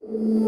Hello,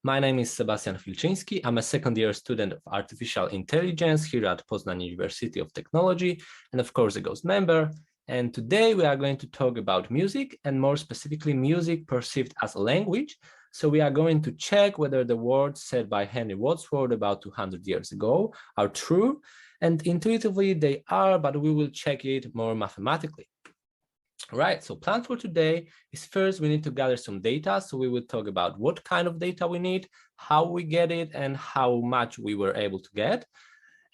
my name is Sebastian Chwilczyński. I'm a second-year student of artificial intelligence here at Poznań University of Technology, and of course a Ghost member. And today we are going to talk about music, and more specifically music perceived as a language. So we are going to check whether the words said by Henry Wadsworth about 200 years ago are true, and intuitively they are, but we will check it more mathematically. Right, so plan for today is first we need to gather some data. So we will talk about what kind of data we need, how we get it, and how much we were able to get.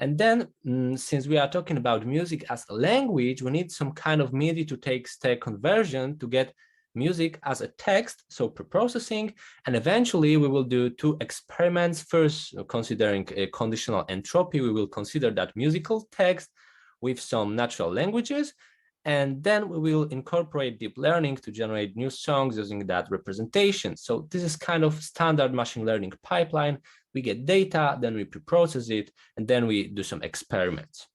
And then since we are talking about music as a language, we need some kind of MIDI to take step conversion to get music as a text, so pre-processing. And eventually we will do two experiments. First, considering a conditional entropy, we will consider that musical text with some natural languages. And then we will incorporate deep learning to generate new songs using that representation. So this is kind of standard machine learning pipeline. We get data, then we pre-process it, and then we do some experiments.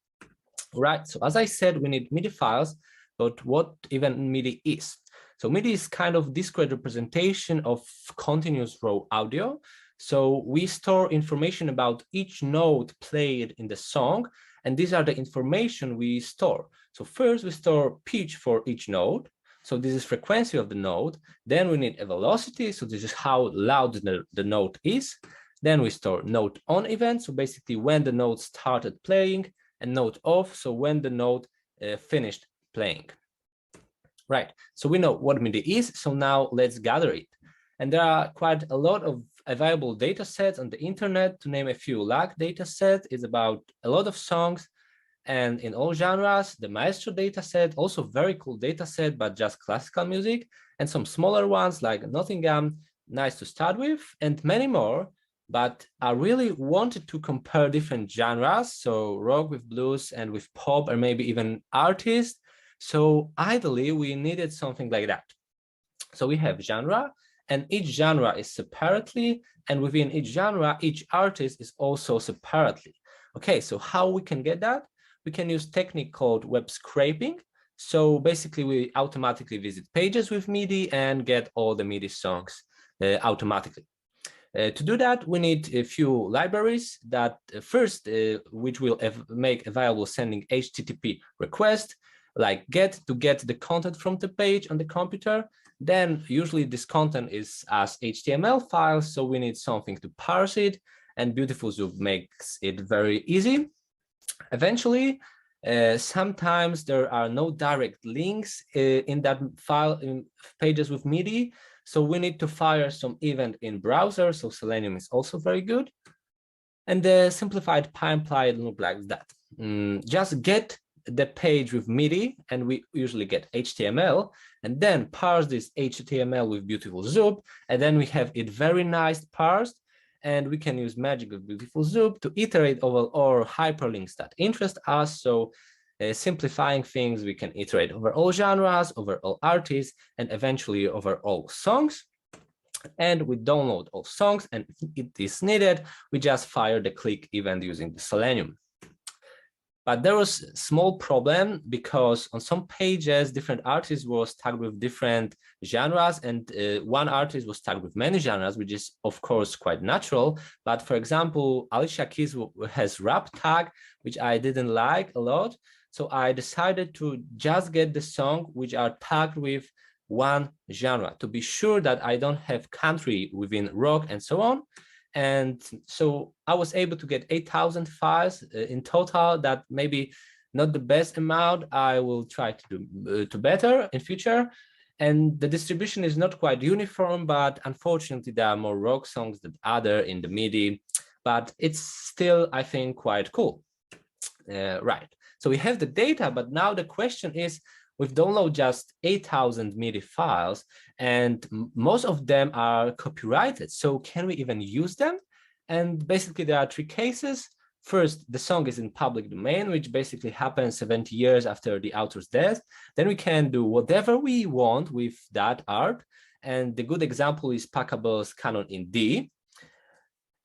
Right, so as I said, we need MIDI files, but what even MIDI is? So MIDI is kind of discrete representation of continuous raw audio. So we store information about each note played in the song, and these are the information we store. So first we store pitch for each note. So this is frequency of the note. Then we need a velocity. So this is how loud the note is. Then we store note on event. So basically when the note started playing, and note off. So when the note finished playing. Right, so we know what MIDI is. So now let's gather it. And there are quite a lot of available data sets on the internet. To name a few, LAC data set is about a lot of songs and in all genres. The Maestro data set, also very cool data set, but just classical music, and some smaller ones like Nottingham, nice to start with, and many more. But I really wanted to compare different genres, so rock with blues and with pop, or maybe even artists. So ideally we needed something like that. So we have genre, and each genre is separately, and within each genre, each artist is also separately. Okay, so how we can get that? We can use technique called web scraping. So basically we automatically visit pages with MIDI and get all the MIDI songs automatically. To do that, we need a few libraries that first, which will make available sending HTTP request, like get to get the content from the page on the computer. Then usually this content is as HTML files, so we need something to parse it, and Beautiful Soup makes it very easy. Eventually, sometimes there are no direct links in that file in pages with MIDI, so we need to fire some event in browser, so Selenium is also very good. And the simplified pipeline looks like that. Just get the page with MIDI, and we usually get HTML, and then parse this HTML with Beautiful Soup, and then we have it very nice parsed, and we can use magic of Beautiful Soup to iterate over all hyperlinks that interest us. So simplifying things, we can iterate over all genres, over all artists, and eventually over all songs. And we download all songs, and if it is needed, we just fire the click event using the Selenium. But there was a small problem because on some pages, different artists were tagged with different genres, and one artist was tagged with many genres, which is of course quite natural. But for example, Alicia Keys has rap tag, which I didn't like a lot. So I decided to just get the song which are tagged with one genre to be sure that I don't have country within rock and so on. And so I was able to get 8,000 files in total. That maybe not the best amount. I will try to do better in future. And the distribution is not quite uniform, but unfortunately there are more rock songs than other in the MIDI, but it's still, I think, quite cool. Right, so we have the data, but now the question is, we've downloaded just 8,000 MIDI files, and most of them are copyrighted. So can we even use them? And basically there are three cases. First, the song is in public domain, which basically happens 70 years after the author's death. Then we can do whatever we want with that art. And the good example is Pachelbel's canon in D.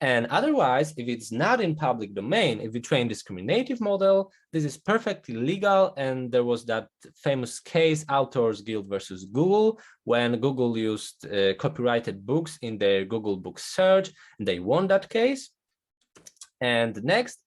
And otherwise, if it's not in public domain, if we train discriminative model, this is perfectly legal. And there was that famous case, Authors Guild versus Google, when Google used copyrighted books in their Google Book search, and they won that case. And next,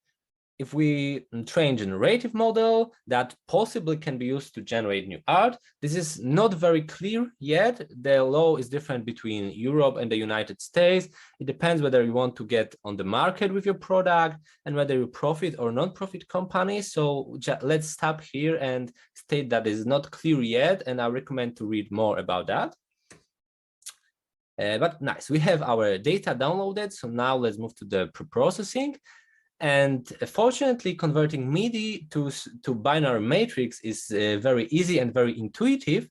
if we train generative model that possibly can be used to generate new art, this is not very clear yet. The law is different between Europe and the United States. It depends whether you want to get on the market with your product and whether you profit or non-profit company. So let's stop here and state that is not clear yet, and I recommend to read more about that. But nice, we have our data downloaded. So now let's move to the pre-processing. And fortunately, converting MIDI to binary matrix is very easy and very intuitive.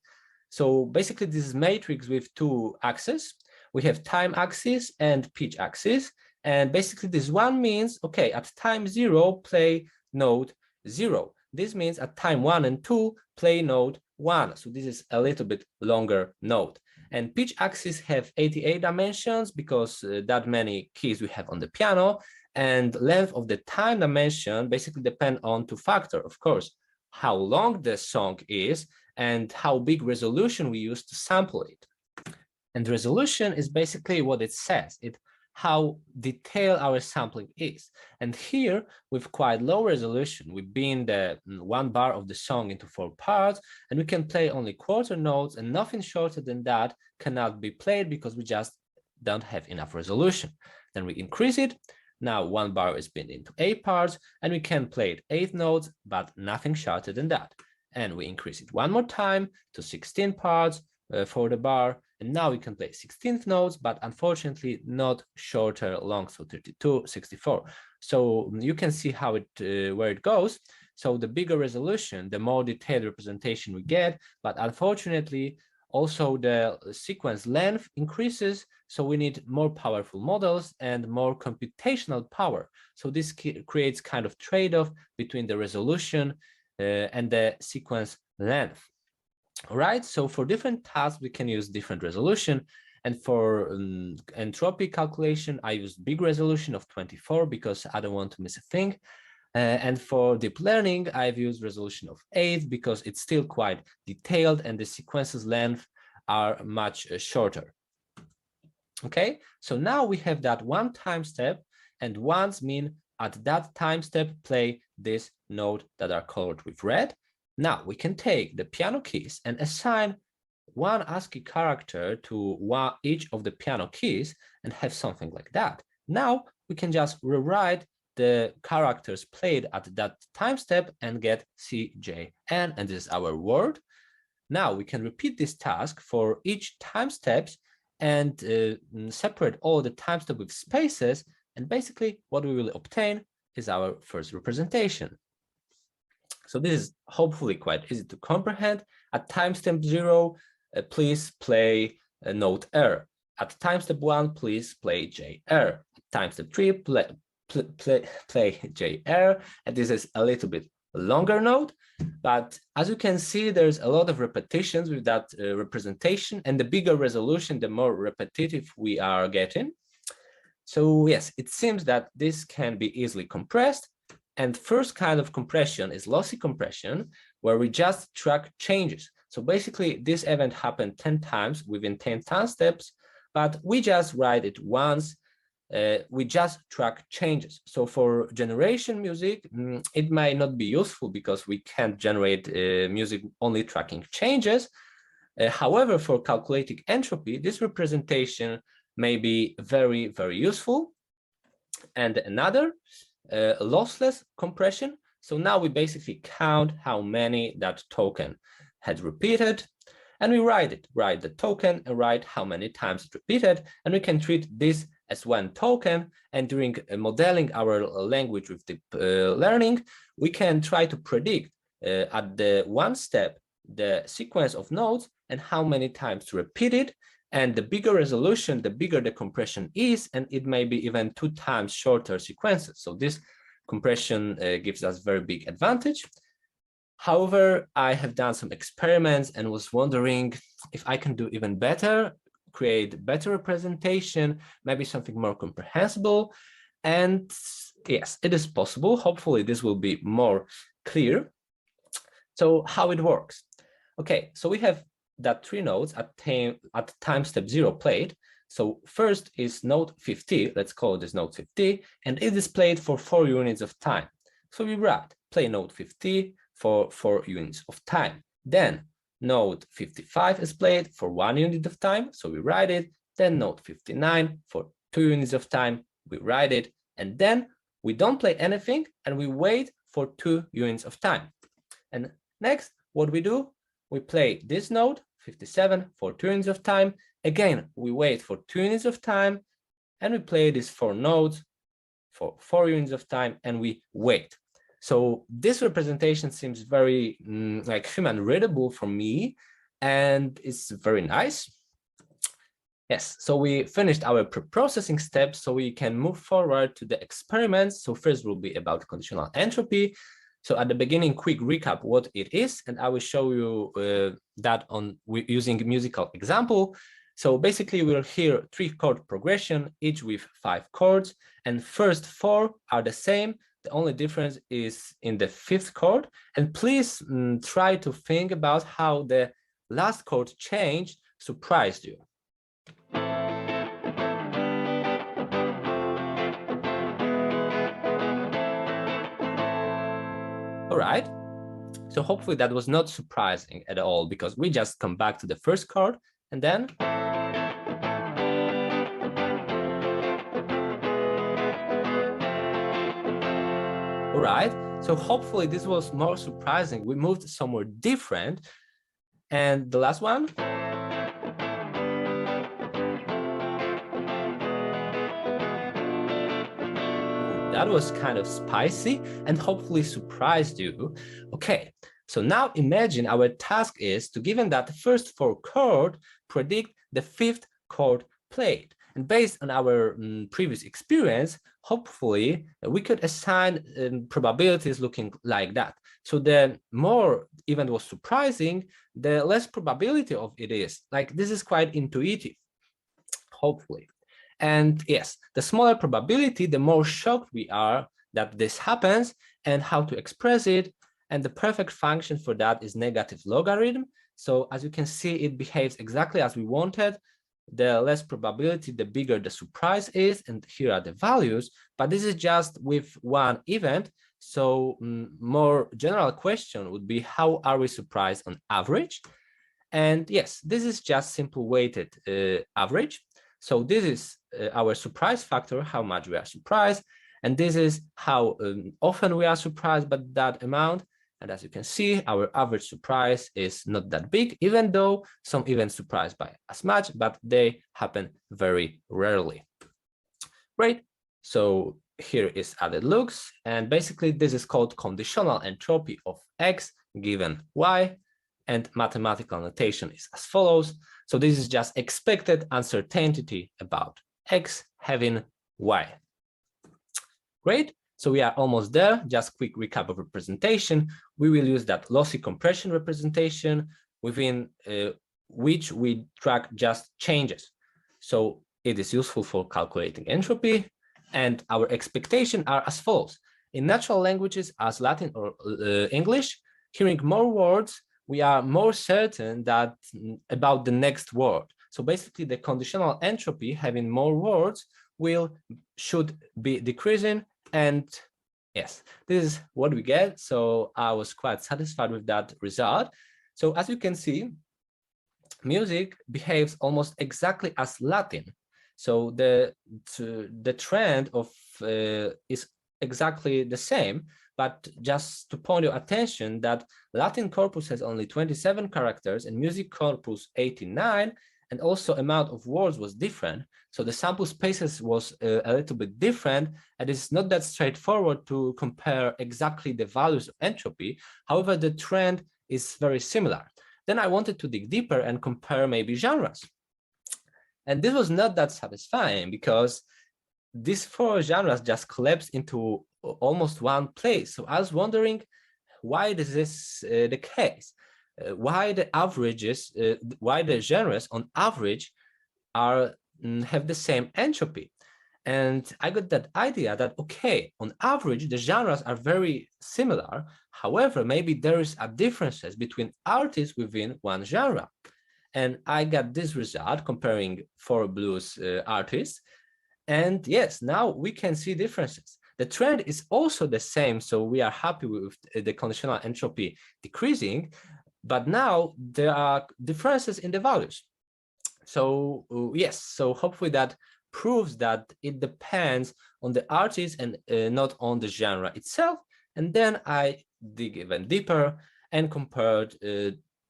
So basically, this is matrix with two axes. We have time axis and pitch axis. And basically, this one means, okay, at time 0, play note 0. This means at time 1 and 2, play note 1. So this is a little bit longer note. And pitch axis have 88 dimensions because that many keys we have on the piano. And length of the time dimension basically depend on two factors, of course, how long the song is and how big resolution we use to sample it. And resolution is basically what it says, how detailed our sampling is. And here with quite low resolution, we bin the 1 bar of the song into 4 parts, and we can play only quarter notes, and nothing shorter than that cannot be played because we just don't have enough resolution. Then we increase it. Now 1 bar is binned into 8 parts, and we can play it 8 notes, but nothing shorter than that. And we increase it one more time to 16 parts for the bar, and now we can play 16th notes, but unfortunately not shorter long, so 32, 64. So you can see how where it goes. So the bigger resolution, the more detailed representation we get, but unfortunately also the sequence length increases, so we need more powerful models and more computational power. So this creates kind of trade-off between the resolution and the sequence length. All right, so for different tasks, we can use different resolution. And for entropy calculation, I use big resolution of 24 because I don't want to miss a thing. And for deep learning, I've used resolution of 8 because it's still quite detailed and the sequences length are much shorter. Okay, so now we have that one time step, and once mean at that time step play this note that are colored with red. Now we can take the piano keys and assign one ASCII character to each of the piano keys and have something like that. Now we can just rewrite the characters played at that time step and get CJN, and this is our word. Now we can repeat this task for each time steps and separate all the time step with spaces, and basically what we will obtain is our first representation. So this is hopefully quite easy to comprehend. At timestamp 0, please play note R. At timestamp 1, please play JR. At timestamp 3, play JR. And this is a little bit longer note, but as you can see, there's a lot of repetitions with that representation, and the bigger resolution, the more repetitive we are getting. So yes, it seems that this can be easily compressed. And first kind of compression is lossy compression, where we just track changes. So basically this event happened 10 times within 10 time steps, but we just write it once. We just track changes. So for generation music, it might not be useful because we can't generate music only tracking changes. However, for calculating entropy, this representation may be very, very useful. And another, lossless compression. So now we basically count how many that token had repeated, and we write the token and write how many times it repeated, and we can treat this as one token. And during modeling our language with deep learning, we can try to predict at the one step the sequence of notes and how many times to repeat it. And the bigger resolution, the bigger the compression is, and it may be even 2 times shorter sequences. So this compression gives us very big advantage. However, I have done some experiments and was wondering if I can do even better create better representation, maybe something more comprehensible. And yes, it is possible. Hopefully this will be more clear. So how it works? Okay, so we have that 3 nodes at time step 0 played. So first is node 50, let's call this node 50, and it is played for 4 units of time. So we write play node 50 for 4 units of time. Then node 55 is played for 1 unit of time, so we write it. Then node 59 for 2 units of time, we write it. And then we don't play anything and we wait for 2 units of time. And next, what we do, we play this node 57 for 2 units of time. Again, we wait for 2 units of time and we play these 4 nodes for 4 units of time and we wait. So this representation seems very like human readable for me, and it's very nice. Yes, so we finished our pre-processing steps, so we can move forward to the experiments. So first will be about conditional entropy. So at the beginning, quick recap what it is, and I will show you that using a musical example. So basically we'll hear 3 chord progression, each with 5 chords, and first 4 are the same. The only difference is in the 5th chord. And please try to think about how the last chord change surprised you. All right, so hopefully that was not surprising at all, because we just come back to the first chord and then all right, so hopefully this was more surprising. We moved somewhere different. And the last one. That was kind of spicy and hopefully surprised you. Okay, so now imagine our task is to, given that the first 4 chord, predict the 5th chord played. And based on our previous experience, hopefully we could assign probabilities looking like that. So the more event was surprising, the less probability of it is. Like, this is quite intuitive, hopefully. And yes, the smaller probability, the more shocked we are that this happens and how to express it. And the perfect function for that is negative logarithm. So as you can see, it behaves exactly as we wanted. The less probability, the bigger the surprise is. And here are the values, but this is just with one event. So more general question would be, how are we surprised on average? And yes, this is just simple weighted average. So this is our surprise factor, how much we are surprised. And this is how often we are surprised by that amount. And as you can see, our average surprise is not that big, even though some events surprise by as much, but they happen very rarely. Great. So here is how it looks. And basically, this is called conditional entropy of X given Y. And mathematical notation is as follows. So this is just expected uncertainty about X having Y. Great. So we are almost there. Just quick recap of representation. We will use that lossy compression representation within which we track just changes. So it is useful for calculating entropy. And our expectations are as follows. In natural languages as Latin or English, hearing more words, we are more certain that about the next word. So basically the conditional entropy, having more words, should be decreasing. And yes, this is what we get. So I was quite satisfied with that result. So as you can see, music behaves almost exactly as Latin. So the trend of is exactly the same. But just to point your attention that Latin corpus has only 27 characters and music corpus 89, and also amount of words was different. So the sample spaces was a little bit different, and it's not that straightforward to compare exactly the values of entropy. However, the trend is very similar. Then I wanted to dig deeper and compare maybe genres. And this was not that satisfying because these 4 genres just collapsed into almost one place. So I was wondering, why is this the case? Why the averages, why the genres on average have the same entropy. And I got that idea that, okay, on average, the genres are very similar. However, maybe there is a differences between artists within one genre. And I got this result comparing 4 blues artists. And yes, now we can see differences. The trend is also the same, so we are happy with the conditional entropy decreasing, but now there are differences in the values. So yes, so hopefully that proves that it depends on the artist and not on the genre itself. And then I dig even deeper and compared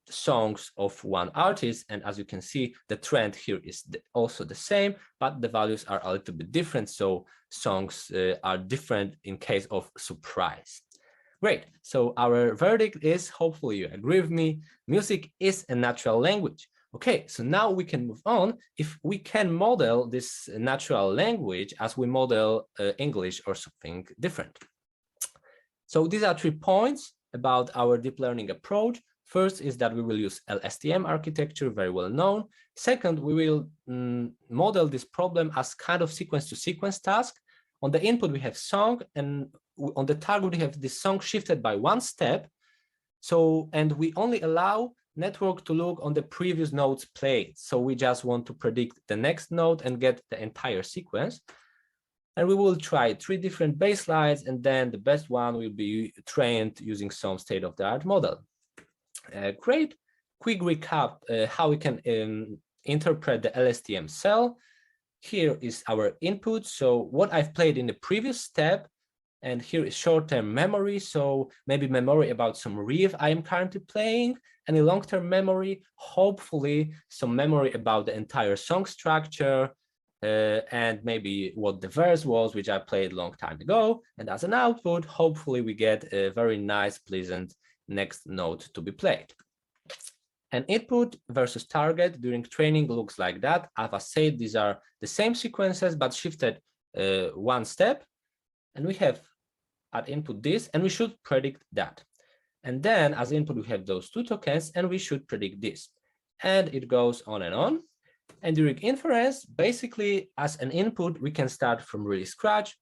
songs of one artist, and as you can see, the trend here is also the same, but the values are a little bit different, so songs are different in case of surprise. Great, so our verdict is, hopefully you agree with me, music is a natural language. Okay, so now we can move on if we can model this natural language as we model English or something different. So these are 3 points about our deep learning approach. First is that we will use LSTM architecture, very well known. Second, we will model this problem as kind of sequence-to-sequence task. On the input, we have song, and on the target, we have this song shifted by 1 step. So, and we only allow network to look on the previous nodes played. So we just want to predict the next node and get the entire sequence. And we will try 3 different baselines, and then the best one will be trained using some state-of-the-art model. Great. Quick recap how we can interpret the LSTM cell. Here is our input. So what I've played in the previous step, and here is short-term memory. So maybe memory about some riff I am currently playing, and in long-term memory, hopefully some memory about the entire song structure, and maybe what the verse was, which I played a long time ago. And as an output, hopefully we get a very nice, pleasant next note to be played. And input versus target during training looks like that. As I said, these are the same sequences, but shifted 1 step. And we have at input this, and we should predict that. And then as input, we have those 2 tokens, and we should predict this. And it goes on and on. And during inference, basically, as an input, we can start from really scratch.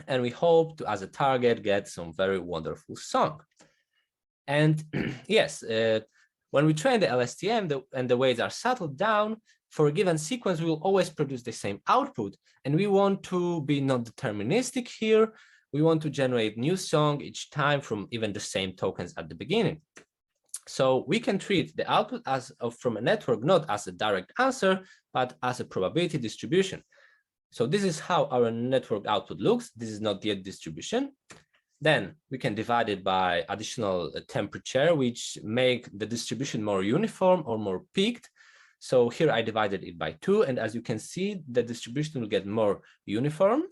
And we hope to, as a target, get some very wonderful song. And yes, when we train the LSTM and the weights are settled down, for a given sequence, we will always produce the same output. And we want to be non-deterministic here. We want to generate new song each time from even the same tokens at the beginning. So we can treat the output as from a network, not as a direct answer, but as a probability distribution. So this is how our network output looks. This is not yet distribution. Then we can divide it by additional temperature, which make the distribution more uniform or more peaked. So here I divided it by 2. And as you can see, the distribution will get more uniform.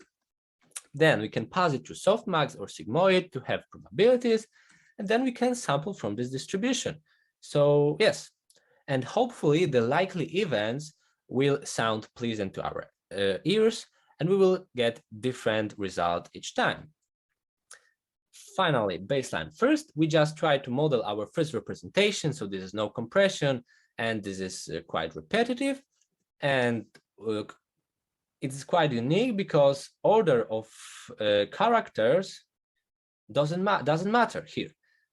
Then we can pass it through softmax or sigmoid to have probabilities. And then we can sample from this distribution. So yes, and hopefully the likely events will sound pleasant to our ears, and we will get different result each time. Finally, baseline. First, we just try to model our first representation. So this is no compression, and this is quite repetitive. And it is quite unique because order of characters doesn't matter here.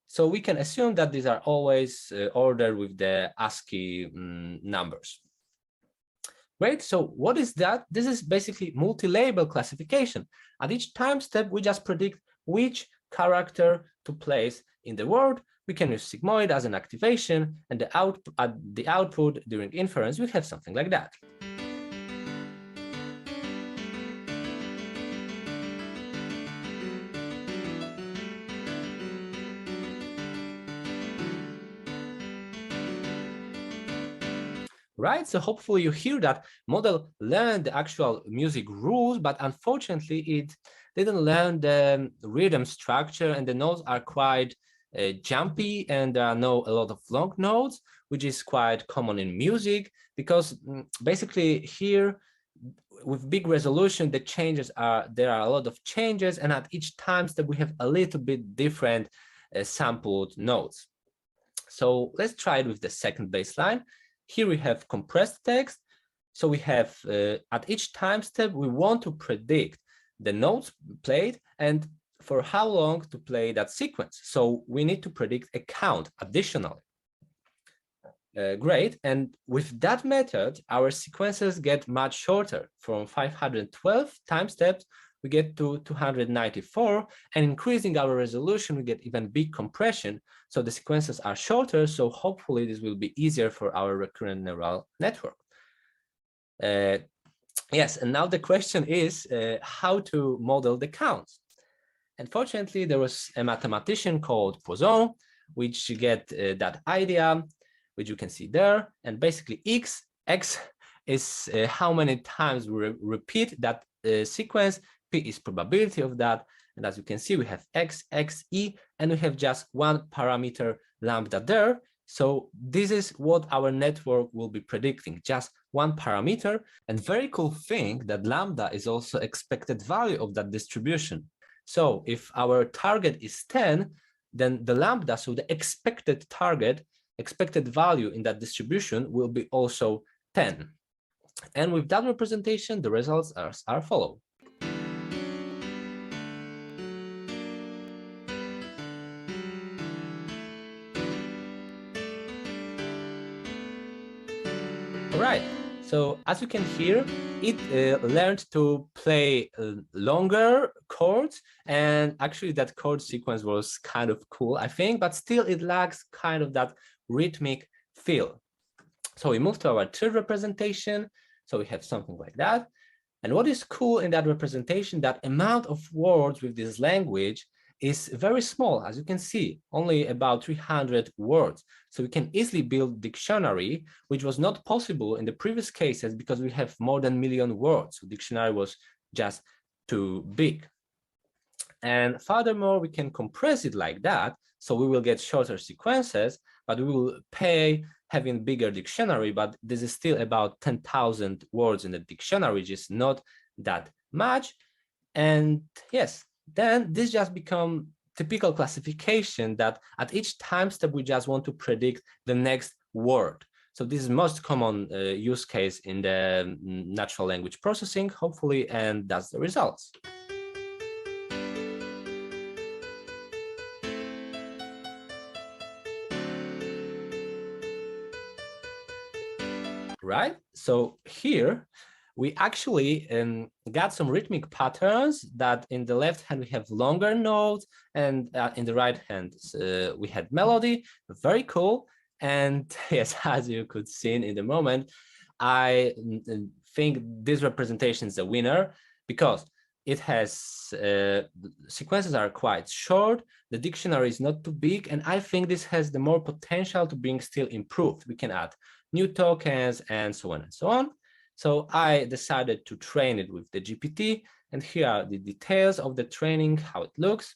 So we can assume that these are always ordered with the ASCII numbers. Great, so what is that? This is basically multi-label classification. At each time step, we just predict which character to place in the word. We can use sigmoid as an activation, and the output during inference, we have something like that. Right, so hopefully you hear that model learned the actual music rules, but unfortunately it didn't learn the rhythm structure, and the notes are quite jumpy, and there are a lot of long notes, which is quite common in music, because basically here with big resolution, there are a lot of changes, and at each time step we have a little bit different sampled notes. So let's try it with the second baseline. Here we have compressed text. So we have at each time step, we want to predict the notes played and for how long to play that sequence. So we need to predict a count additionally. Great, and with that method, our sequences get much shorter. From 512 time steps, we get to 294, and increasing our resolution, we get even big compression. So the sequences are shorter, so hopefully this will be easier for our recurrent neural network. Yes, and now the question is how to model the counts. Unfortunately, there was a mathematician called Poisson, which get that idea, which you can see there. And basically x is how many times we repeat that sequence. P is probability of that. And as you can see, we have x, e, and we have just one parameter lambda there. So this is what our network will be predicting, just one parameter. And very cool thing that lambda is also expected value of that distribution. So if our target is 10, then the lambda, so the expected target, expected value in that distribution will be also 10. And with that representation, the results are follow. All right, so as you can hear, it learned to play longer chords, and actually that chord sequence was kind of cool, I think, but still it lacks kind of that rhythmic feel. So we move to our third representation. So we have something like that. And what is cool in that representation, that amount of words with this language is very small, as you can see, only about 300 words. So we can easily build dictionary, which was not possible in the previous cases because we have more than 1 million words. So dictionary was just too big. And furthermore, we can compress it like that. So we will get shorter sequences, but we will pay having bigger dictionary, but this is still about 10,000 words in the dictionary, which is not that much. And yes, then this just become typical classification that at each time step, we just want to predict the next word. So this is most common use case in the natural language processing, hopefully, and that's the results. Right, so here we actually got some rhythmic patterns that in the left hand we have longer notes, and in the right hand we had melody. Very cool. And yes, as you could see in the moment, I think this representation is a winner because it has sequences are quite short, the dictionary is not too big, and I think this has the more potential to being still improved. We can add new tokens and so on and so on. So I decided to train it with the GPT, and here are the details of the training, how it looks.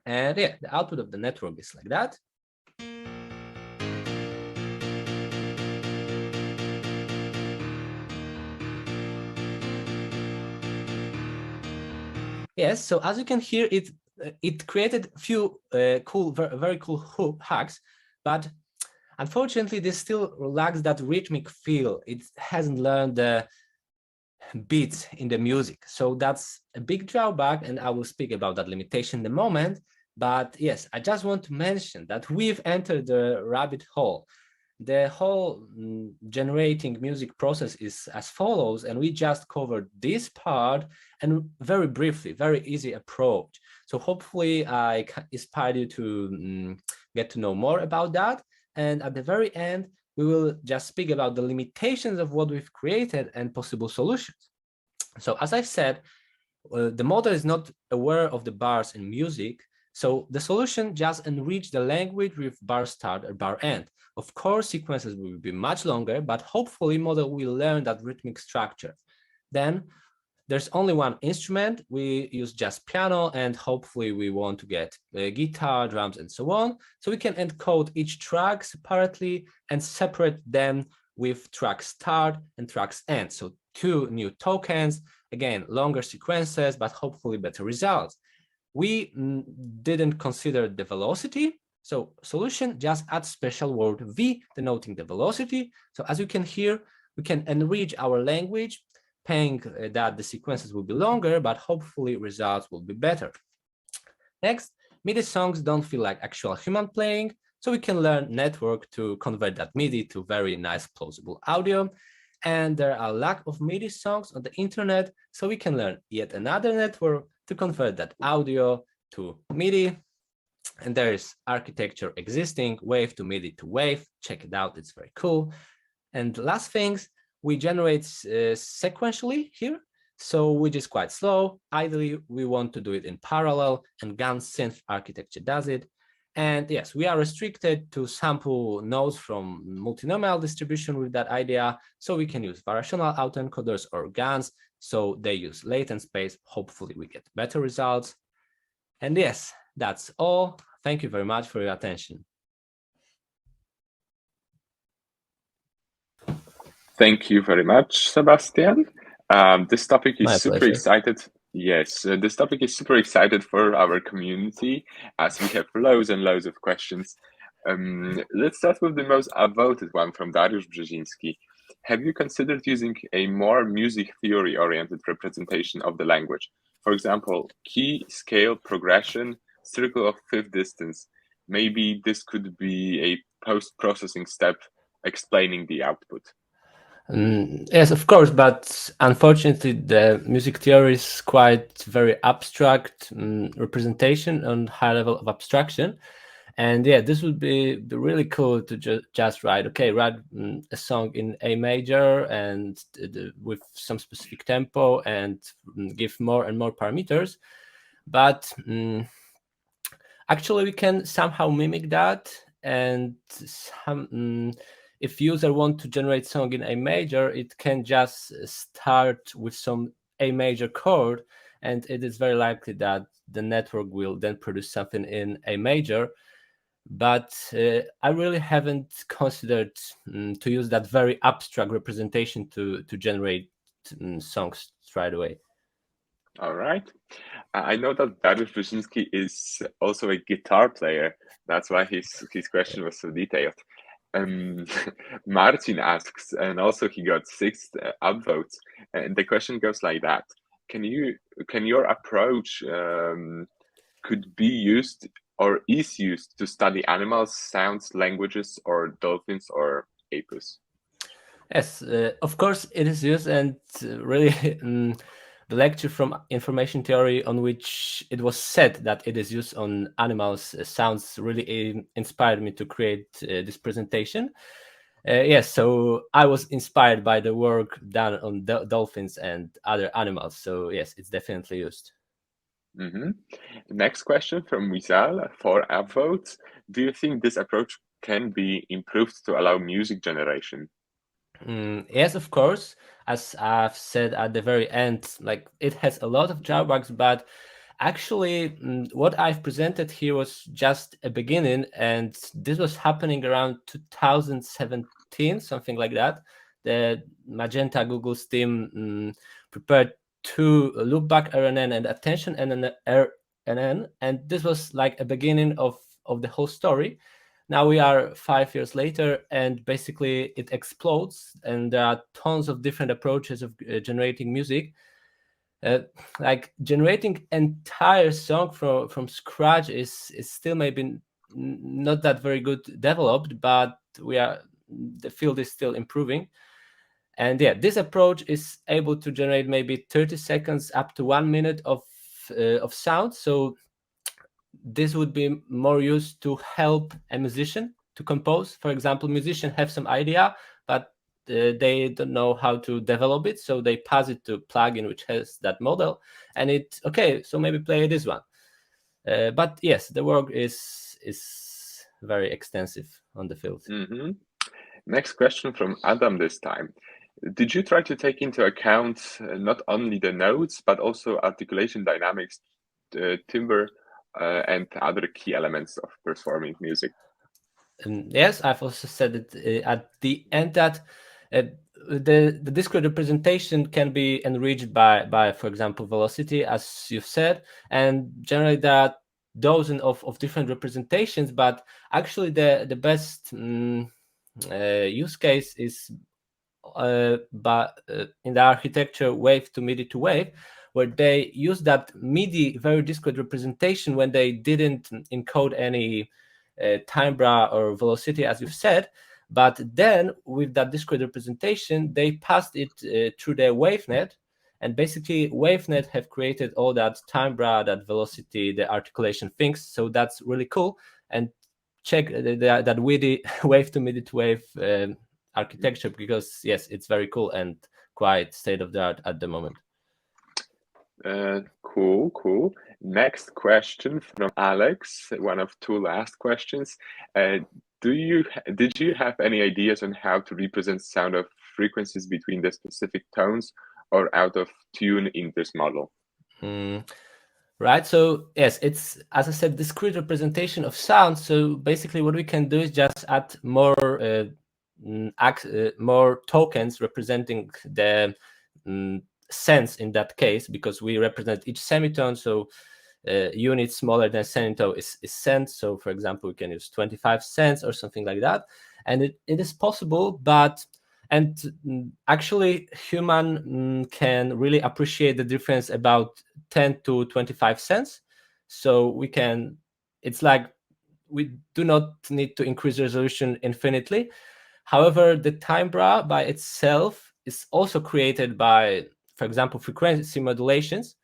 And yeah, the output of the network is like that. Yes, so as you can hear, it created a few cool, very cool hacks, but unfortunately, this still lacks that rhythmic feel. It hasn't learned the beats in the music. So that's a big drawback, and I will speak about that limitation in a moment. But yes, I just want to mention that we've entered the rabbit hole. The whole generating music process is as follows, and we just covered this part and very briefly, very easy approach. So hopefully I inspired you to get to know more about that. And at the very end, we will just speak about the limitations of what we've created and possible solutions. So as I've said, the model is not aware of the bars in music. So the solution just enrich the language with bar start or bar end. Of course, sequences will be much longer, but hopefully model will learn that rhythmic structure. Then there's only one instrument. We use just piano, and hopefully we want to get guitar, drums, and so on. So we can encode each track separately and separate them with track start and tracks end. So 2 new tokens, again, longer sequences, but hopefully better results. We didn't consider the velocity. So solution just adds special word V denoting the velocity. So as you can hear, we can enrich our language, paying that the sequences will be longer, but hopefully results will be better. Next, MIDI songs don't feel like actual human playing, so we can learn network to convert that MIDI to very nice plausible audio. And there are a lack of MIDI songs on the internet, so we can learn yet another network to convert that audio to MIDI. And there is architecture existing, wave to MIDI to wave. Check it out, it's very cool. And last things, we generate sequentially here, so which is quite slow. Ideally, we want to do it in parallel, and GAN synth architecture does it. And yes, we are restricted to sample nodes from multinomial distribution with that idea, so we can use variational autoencoders or GANs, so they use latent space. Hopefully we get better results. And yes, that's all. Thank you very much for your attention. Thank you very much, Sebastian. This topic is My super pleasure. excited. Yes, this topic is super excited for our community, as we have loads and loads of questions. Let's start with the most voted one from Dariusz Brzeziński. Have you considered using a more music theory-oriented representation of the language? For example, key, scale, progression, circle of fifth distance. Maybe this could be a post-processing step explaining the output. Yes, of course, but unfortunately, the music theory is quite very abstract representation on high level of abstraction. And yeah, this would be really cool to just write a song in A major and with some specific tempo and give more and more parameters. But actually, we can somehow mimic that, and if user want to generate song in A major, it can just start with some A major chord, and it is very likely that the network will then produce something in A major. But I really haven't considered to use that very abstract representation to generate songs straight away. All right. I know that Dariusz Brzeziński is also a guitar player. That's why his question was so detailed. Martin asks, and also he got 6 upvotes, and the question goes like that: Can your approach could be used or is used to study animals, sounds, languages, or dolphins or apes? Yes, of course it is used, and really the lecture from information theory on which it was said that it is used on animals sounds really inspired me to create this presentation. Yes, so I was inspired by the work done on dolphins and other animals. So yes, it's definitely used. The next question from Wizal, 4 upvotes. Do you think this approach can be improved to allow music generation? Yes, of course. As I've said at the very end, like it has a lot of drawbacks, but actually what I've presented here was just a beginning, and this was happening around 2017, something like that. The Magenta Google's team prepared 2 loopback RNN and attention RNN, and this was like a beginning of the whole story. Now we are 5 years later, and basically it explodes, and there are tons of different approaches of generating music. Like generating entire song from scratch is still maybe not that very good developed, but the field is still improving. And yeah, this approach is able to generate maybe 30 seconds up to 1 minute of sound. So this would be more used to help a musician to compose. For example, musicians have some idea, but they don't know how to develop it, so they pass it to a plugin which has that model, and so maybe play this one. But yes, the work is very extensive on the field. Next question from Adam this time. Did you try to take into account not only the notes, but also articulation dynamics, timbre, and other key elements of performing music? Yes, I've also said it at the end that the discrete representation can be enriched by, for example, velocity, as you've said, and generally there are dozens of different representations, but actually the best use case is in the architecture wave to MIDI to wave, where they use that MIDI very discrete representation when they didn't encode any timbre or velocity, as you've said. But then with that discrete representation, they passed it through the WaveNet, and basically WaveNet have created all that timbre, that velocity, the articulation things. So that's really cool. And check that wave to MIDI to wave architecture, because yes, it's very cool and quite state of the art at the moment. Cool. Next question from Alex, one of two last questions. Did you have any ideas on how to represent sound of frequencies between the specific tones or out of tune in this model? Right, so yes, it's, as I said, discrete representation of sound. So basically what we can do is just add more more tokens representing the sense in that case, because we represent each semitone. So unit smaller than semitone is cent. So for example, we can use 25 cents or something like that. And it is possible, and actually human can really appreciate the difference about 10 to 25 cents. So we can, it's like we do not need to increase resolution infinitely. However, the timbre by itself is also created by, for example, frequency modulations.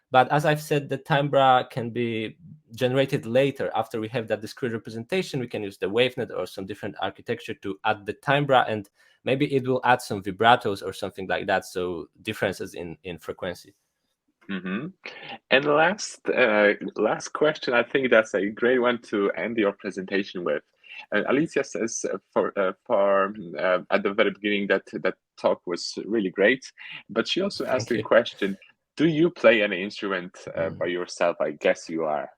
But as I've said, the timbre can be generated later after we have that discrete representation. We can use the WaveNet or some different architecture to add the timbre, and maybe it will add some vibratos or something like that. So differences in frequency. And last question, I think that's a great one to end your presentation with. Alicia says at the very beginning that talk was really great, but she also asked a question: do you play any instrument by yourself? I guess you are.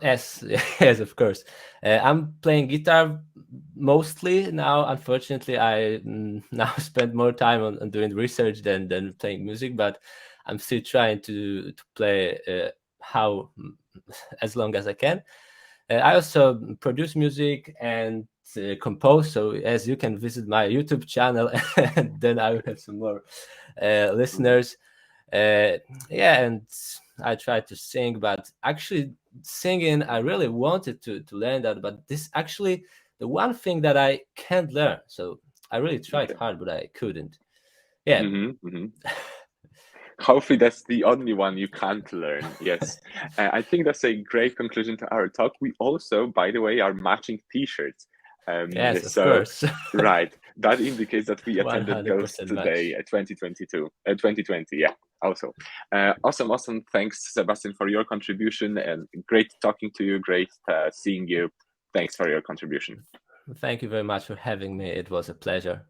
Yes, of course. I'm playing guitar mostly now. Unfortunately, I now spend more time on doing research than playing music, but I'm still trying to play as long as I can. I also produce music and compose. So as you can visit my YouTube channel, and then I will have some more listeners. And I try to sing, but actually singing, I really wanted to learn that, but this actually the one thing that I can't learn. So I really tried hard, but I couldn't. Hopefully that's the only one you can't learn. Yes. I think that's a great conclusion to our talk. We also, by the way, are matching t-shirts. Yes, of course. Right. That indicates that we attended those today, 2020. Yeah. Also. Awesome. Thanks, Sebastian, for your contribution, and great talking to you. Great seeing you. Thanks for your contribution. Thank you very much for having me. It was a pleasure.